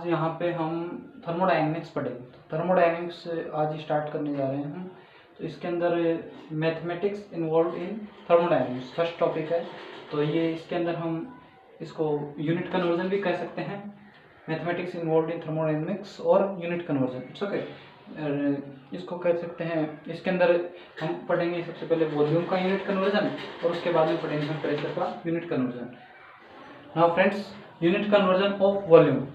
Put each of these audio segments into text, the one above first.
आज यहाँ पे हम थर्मोडायनेमिक्स पढ़ेंगे। थर्मोडायनेमिक्स आज स्टार्ट करने जा रहे हैं हम। तो इसके अंदर mathematics involve in thermodynamics first topic है। तो ये इसके अंदर हम इसको यूनिट कन्वर्जन भी कह सकते हैं, मैथमेटिक्स इन्वॉल्व इन थर्मोडायनेमिक्स और यूनिट कन्वर्जन, इट्स ओके, इसको कह सकते हैं। इसके अंदर हम पढ़ेंगे सबसे पहले वॉल्यूम का यूनिट कन्वर्जन और उसके बाद में पढ़ेंगे हम प्रेशर का unit conversion. Now friends, unit conversion of volume.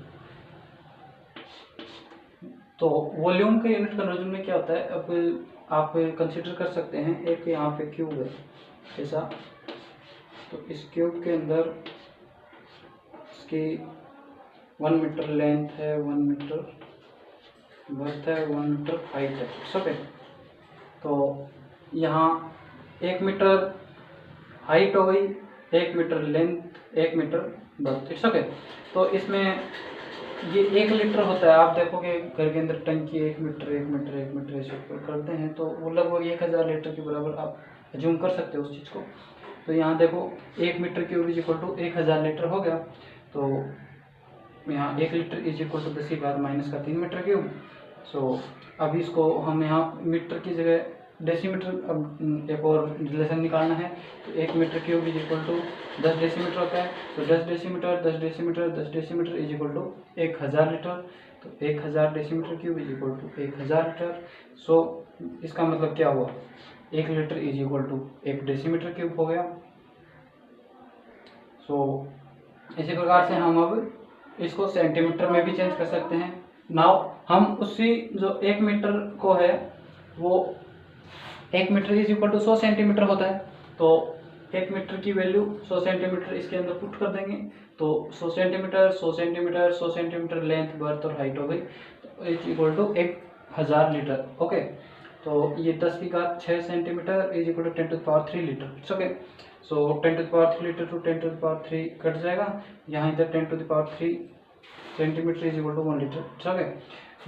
तो वॉल्यूम के यूनिट कन्वर्जन में क्या होता है, अब आप कंसीडर कर सकते हैं एक यहाँ पे क्यूब है ऐसा, तो इस क्यूब के अंदर इसकी 1 मीटर लेंथ है, 1 मीटर बर्थ है, 1 मीटर हाइट है, ओके। तो यहाँ 1 मीटर हाइट हो गई, 1 metre length, 1 metre breadth, it's okay. तो इसमें ये 1 लीटर होता है। आप देखोगे घर के अंदर टंकी 1 मीटर 1 मीटर 1 मीटर ऐसे करते हैं, तो वो लगभग 1000 लीटर के बराबर आप अज्यूम कर सकते हो उस चीज़ को। तो यहाँ देखो 1 metre cube is equal to 1000 litre हो गया। तो यहाँ 1 litre is equal to 10⁻³ metre cube. So अब इसको हम यहाँ मीटर की जगह डेसीमीटर, अब एक और रिलेशन निकालना है। तो 1 metre cube is equal to 10 decimetre होता है। तो 10 decimetre 10 decimetre 10 decimetre is equal to 1000 litre. तो 1000 decimetre cube is equal to 1000 litre. So इसका मतलब क्या हुआ, 1 litre is equal to 1 decimetre cube हो गया। सो इसी प्रकार से हम अब इसको सेंटीमीटर में भी चेंज कर सकते हैं। नाउ हम उसी जो 1 मीटर को है वो 1 metre is equal to 100 centimetre होता है। तो 1 मीटर की वैल्यू 100 सेंटीमीटर इसके अंदर पुट कर देंगे। तो 100 centimetre 100 centimetre 100 centimetre length, breadth और हाइट हो गई, तो is equal to 1000 litre, okay. तो ये 10⁶ centimetre is equal to 10⁻³ litre, it's okay. So 10⁻³ litre to 10⁻³ cut जाएगा, यहाँ इधर 10⁻³ centimetre is equal to 1 litre, it's okay.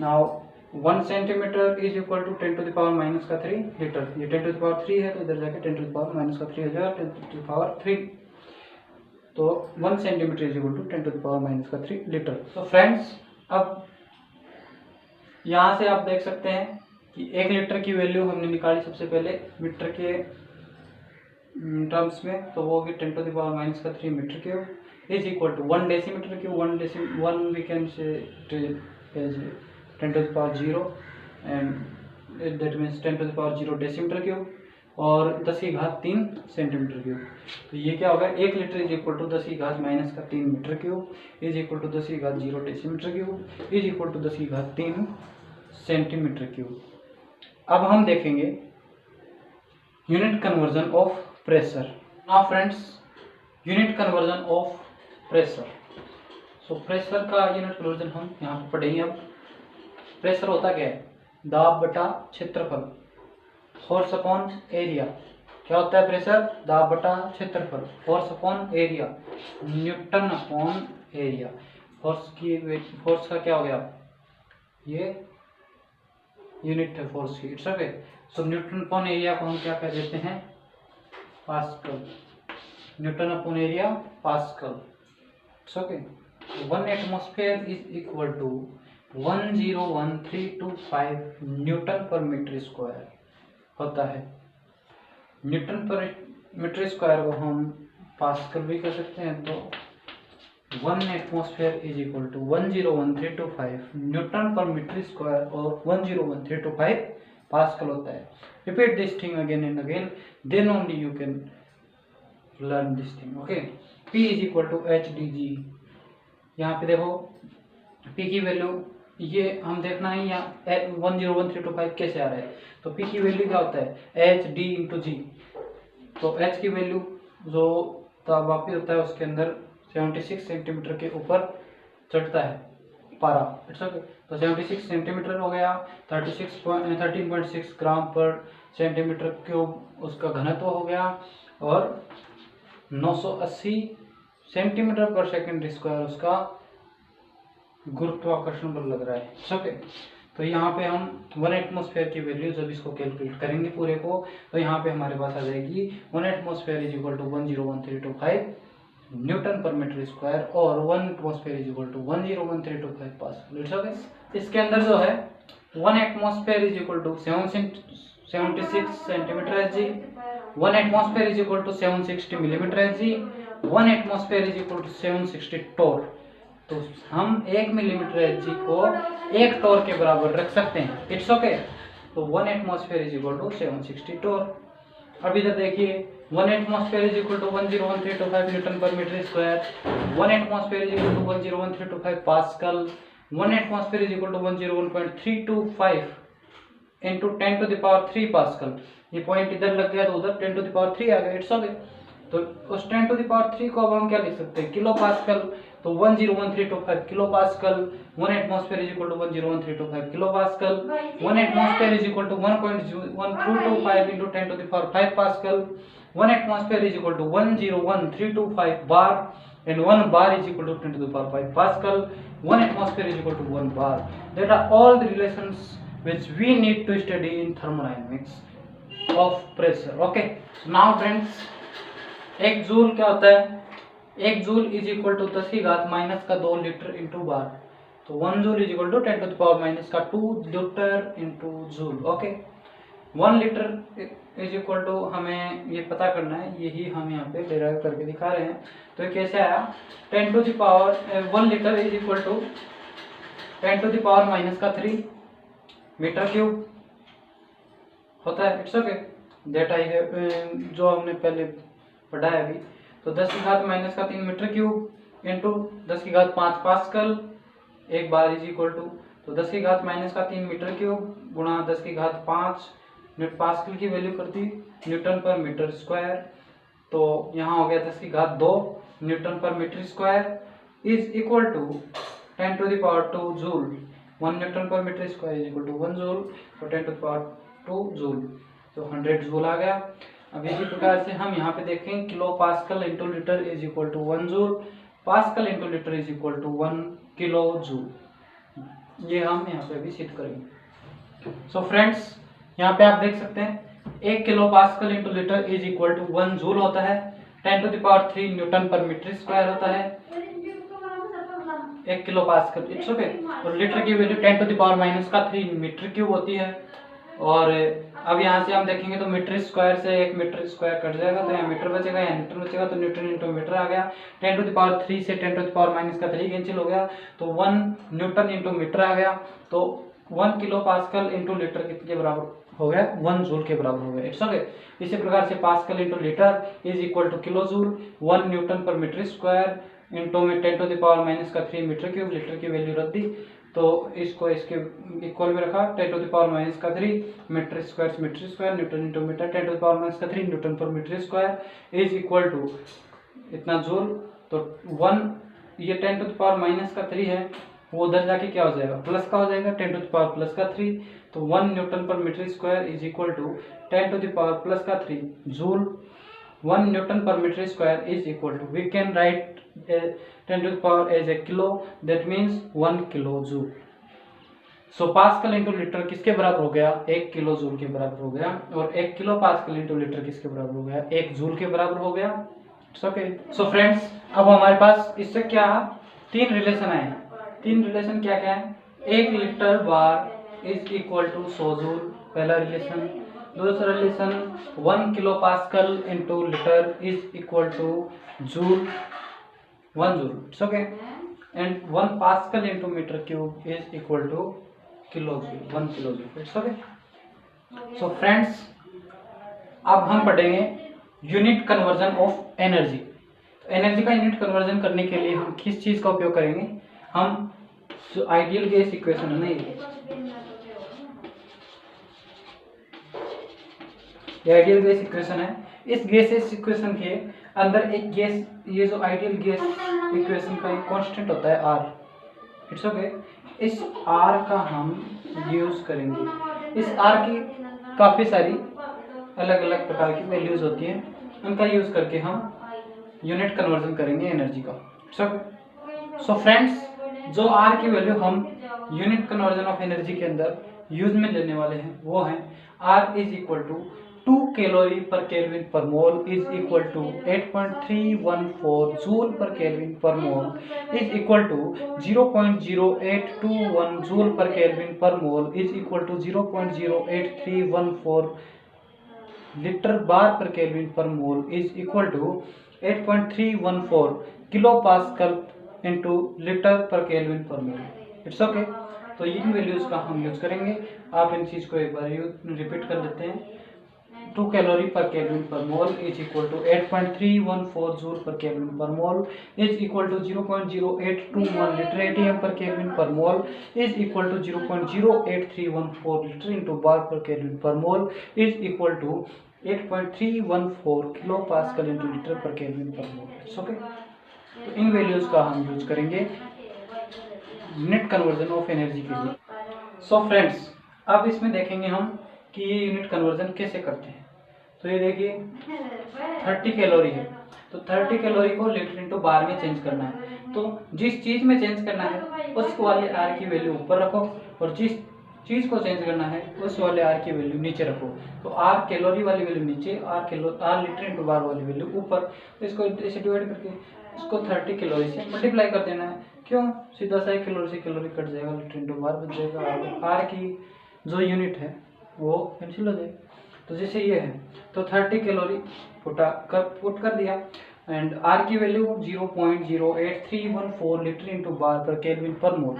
Now 1 centimetre is equal to 10⁻³ litre. ये 10⁻³ है तो इधर जाके 10⁻³ हो जाएगा 10⁻³। तो 1 centimetre is equal to 10⁻³ litre. तो फ्रेंड्स, अब यहाँ से आप देख सकते हैं कि 1 लीटर की वैल्यू हमने निकाली सबसे पहले मीटर के टर्म्स में, तो वो होगी 10⁻³ metre cube is equal to 1 decimetre cube. 1 we can say as 10⁻0 and that means 10⁻0 decimetre cube और 10⁻³ सेंटीमीटर क्यूब। तो ये क्या होगा, 1 litre is equal to 10⁻³ metre cube is equal to 10⁻0 decimetre cube is equal to 10⁻³ centimetre cube. अब हम देखेंगे unit conversion of pressure. Now friends, unit conversion of pressure. So pressure का unit conversion हम यहाँ पर पढ़ेंगे। अब प्रेशर होता क्या है, दाब बटा क्षेत्रफल, फोर्स अपॉन एरिया। क्या होता है प्रेशर, दाब बटा क्षेत्रफल, force upon area, newton upon area. Force का क्या हो गया, ये यूनिट है फोर्स की, it's okay. So newton upon area को हम क्या कह देते हैं, pascal. Newton upon area pascal, it's okay. 1 atmosphere is equal to 101325 newton per metre square होता है। न्यूटन पर मीटर स्क्वायर को हम पास्कल भी कर सकते हैं। तो 1 atmosphere is equal to 101325 newton per metre square और 101325 पास्कल होता है। Repeat this thing again and again, then only you can learn this thing, okay. P is equal to HdG। यहाँ पे देखो P की वैल्यू, ये हम देखना है यहाँ 101325 कैसे आ रहा है। तो P की वैल्यू क्या होता है, Hd इंटू जी। तो H की वैल्यू जो तापमापी होता है उसके अंदर 76 सेंटीमीटर के ऊपर चढ़ता है पारा, इट्स ओके। तो 76 सेंटीमीटर हो गया, 13.6 ग्राम पर सेंटीमीटर क्यूब उसका घनत्व हो गया और 980 सेंटीमीटर पर सेकेंड स्क्वायर उसका गुरुत्वाकर्षण बल लग रहा है, इट्स ओके। तो यहाँ पे हम 1 एटमॉस्फेयर की वैल्यू जब इसको कैलकुलेट करेंगे पूरे को, तो यहाँ पे हमारे पास आ जाएगी 1 atmosphere is equal to 101325 newton per metre square और 1 atmosphere is equal to 101325 pascal. It's okay. इसके अंदर जो है 1 atmosphere is equal to 76 centimetre H G, 1 atmosphere is equal to 760 millimetre H G, 1 atmosphere is equal to 760 torr. तो हम 1 millimetre H जी को 1 टोर के बराबर रख सकते हैं। It's okay. तो 1 atmosphere is equal to 760 torr. अब इधर देखिए 1 atmosphere is equal to 101325 newton per metre square, 1 atmosphere is equal to 101325 pascal, 1 atmosphere is equal to 101.325 into 10 to the power 3 pascal. ये पॉइंट इधर लग गया तो उधर 10 टू द पावर 3 आ गया। It's okay. तो उस 10 टू द पावर 3 को अब हम क्या लिख सकते हैं, किलो पास्कल। तो 101325 kilo pascal, 1 atmosphere is equal to 101325 kilo pascal, 1 atmosphere is equal to 1.1225 into 10 to the power 5 pascal, 1 atmosphere is equal to 101.325 bar and 1 bar is equal to 10 to the power 5 Pascal. 1 atmosphere is equal to 1 bar. That are all the relations which we need to study in thermodynamics of pressure. Okay. Now friends, 1 joule क्या होता है, 1 joule is equal to 10 की घात minus का 2 litre into bar. तो 1 joule is equal to 10 to the power minus का 2 litre into joule. Okay. 1 litre is equal to, हमें ये पता करना है, यही हम यहाँ पे डेराइव करके दिखा रहे हैं। तो ये कैसे आया, 10 to the power 1 litre is equal to 10 to the power minus का 3 मीटर क्यूब होता है। It's okay. डेटा ही है जो हमने पहले पढ़ा है अभी। तो 10 की घात माइनस का 3 मीटर क्यूब इंटू 10 की घात 5 pascal, 1 bar is equal to, तो 10 की घात माइनस का 3 मीटर क्यूब गुणा 10 की घात 5 न्यूटन। पास्कल की वैल्यू करती न्यूटन पर मीटर स्क्वायर। तो यहाँ हो गया 10 की घात 2 newton per metre square is equal to 10 to the power 2 joule. 1 newton per metre square is equal to 1 joule और 10 टू द पावर 2 जूल, तो 100 जूल आ गया। अब इसी प्रकार से हम यहाँ पे देखें, kilo pascal into litre is equal to 1 joule, pascal into litre is equal to 1 kilo joule. ये हम यहाँ पे भी सिद्ध करेंगे। सो फ्रेंड्स, यहाँ पे आप देख सकते हैं 1 kilo pascal into litre is equal to 1 joule होता है, 10 to the power 3 newton per metre square होता है 1 किलो पास्कल। It's okay. और लीटर की value 10 to the power minus का 3 मीटर क्यूब होती है। और अब यहाँ से हम देखेंगे तो मीटर स्क्वायर से 1 मीटर स्क्वायर कट जाएगा, तो यहाँ मीटर बचेगा, यहाँ न्यूटन बचेगा, तो न्यूटन इंटू मीटर आ गया। 10 टू द पावर 3 से 10 टू द पावर माइनस का 3 कैंसिल हो गया, तो 1 न्यूटन इंटू मीटर आ गया। तो 1 किलो पास्कल इंटू लीटर कितने के बराबर हो गया, 1 जूल के बराबर हो गया। It's okay. इसी प्रकार से pascal into litre is equal to kilo joule, 1 newton per metre square into में 10 टू द पावर माइनस का 3 मीटर क्यूब, लीटर की वैल्यू रख दी तो इसको इसके इक्वल में रखा, 10 टू द पावर माइनस का 3 metre square newton into metre, 10 to the power minus का 3 newton per metre square is equal to इतना जूल। तो 1 ये 10 टू द पावर माइनस का 3 है, वो उधर जाके क्या हो जाएगा, प्लस का हो जाएगा, 10 टू द पावर प्लस का 3, तो 1 newton per metre square is equal to 10 to the power plus का 3 joule. 1 newton per metre square is equal to, we can write 10 to the power as a kilo, that means 1 kilo joule. So pascal into litre किसके बराबर हो गया, 1 kilo joule के बराबर हो गया। और 1 किलो पास्कल इंटू लीटर किसके बराबर हो गया, 1 जूल के बराबर हो गया। ओके। सो फ्रेंड्स, अब हमारे पास इससे क्या 3 रिलेशन आए। 3 रिलेशन क्या क्या है, 1 litre bar is equal to 100 joule, पहला रिलेशन। दूसरा relation 1 kilo pascal into litre is equal to joule, 1 joule. It's okay. And 1 pascal into metre cube is equal to kilo joule, 1 kilo joule. It's okay. So friends, अब हम पढ़ेंगे unit conversion of energy. Energy का unit conversion करने के लिए हम किस चीज का उपयोग करेंगे, हम जो आइडियल गैस इक्वेशन है ना, ये आइडियल गैस इक्वेशन है। इस गैस इक्वेशन के अंदर एक गैस, ये जो आइडियल गैस इक्वेशन का एक कांस्टेंट होता है आर। It's okay. इस आर का हम यूज करेंगे। इस आर की काफी सारी अलग अलग प्रकार की वैल्यूज होती हैं, उनका यूज करके हम यूनिट कन्वर्जन करेंगे एनर्जी का। सो फ्रेंड्स, जो आर की वैल्यू हम यूनिट कन्वर्जन ऑफ एनर्जी के अंदर यूज में लेने वाले हैं वो है R is equal to 2 calorie per kelvin per mole is equal to 8.314 joule per kelvin per mole is equal to 0.0821 joule per kelvin per mole is equal to 0.08314 litre bar per kelvin per mole is equal to 8.314 kilo pascal into litre per kelvin per mole. It's okay. तो इन values का हम use करेंगे। आप इन चीज को एक बार repeat कर लेते हैं। 2 calorie per kelvin per mole is equal to 8.314 joule per kelvin per mole is equal to 0.0821 litre ATM per kelvin per mole is equal to 0.08314 litre into bar per kelvin per mole is equal to 8.314 kilo pascal into litre per kelvin per mole. Okay. तो इन values का हम use करेंगे net conversion of energy के लिए। सो friends, अब इसमें देखेंगे हम कि ये यूनिट कन्वर्जन कैसे करते हैं। तो ये देखिए 30 कैलोरी है, तो 30 कैलोरी को लीटर इंटू बार में चेंज करना है। तो जिस चीज में चेंज करना है उस वाले आर की वैल्यू ऊपर रखो और जिस चीज को चेंज करना है उस वाले आर की वैल्यू नीचे रखो। तो आर कैलोरी वाली वैल्यू नीचे, आर लीटर इंटू बार वाली वैल्यू ऊपर। तो इसको ऐसे डिवाइड करके इसको 30 कैलोरी से मल्टीप्लाई कर देना है। क्यों? सीधा सा कैलोरी से कैलोरी कट जाएगा, लीटर इंटू बार बच जाएगा। आर की जो यूनिट है वो कैंसिल हो जाएगी। तो जैसे ये है तो 30 कैलोरी पुट कर दिया एंड आर की value 0.08314 litre into bar per kelvin per mole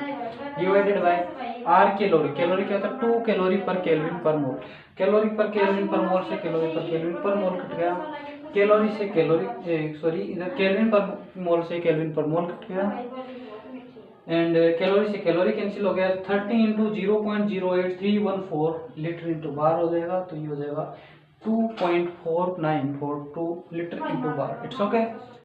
divided by R calorie. Calorie क्या होता है? 2 कैलोरी पर केल्विन पर मोल। कैलोरी पर केल्विन पर मोल से कैलोरी पर केल्विन पर मोल कट गया। कैलोरी से calorie इधर केल्विन पर मोल से kelvin per मोल cut गया and calorie से कैलोरी कैंसिल हो गया। 30 इंटू 0.08314 लीटर इंटू बार हो जाएगा। तो ये हो जाएगा 2.4942 litre into bar. It's okay.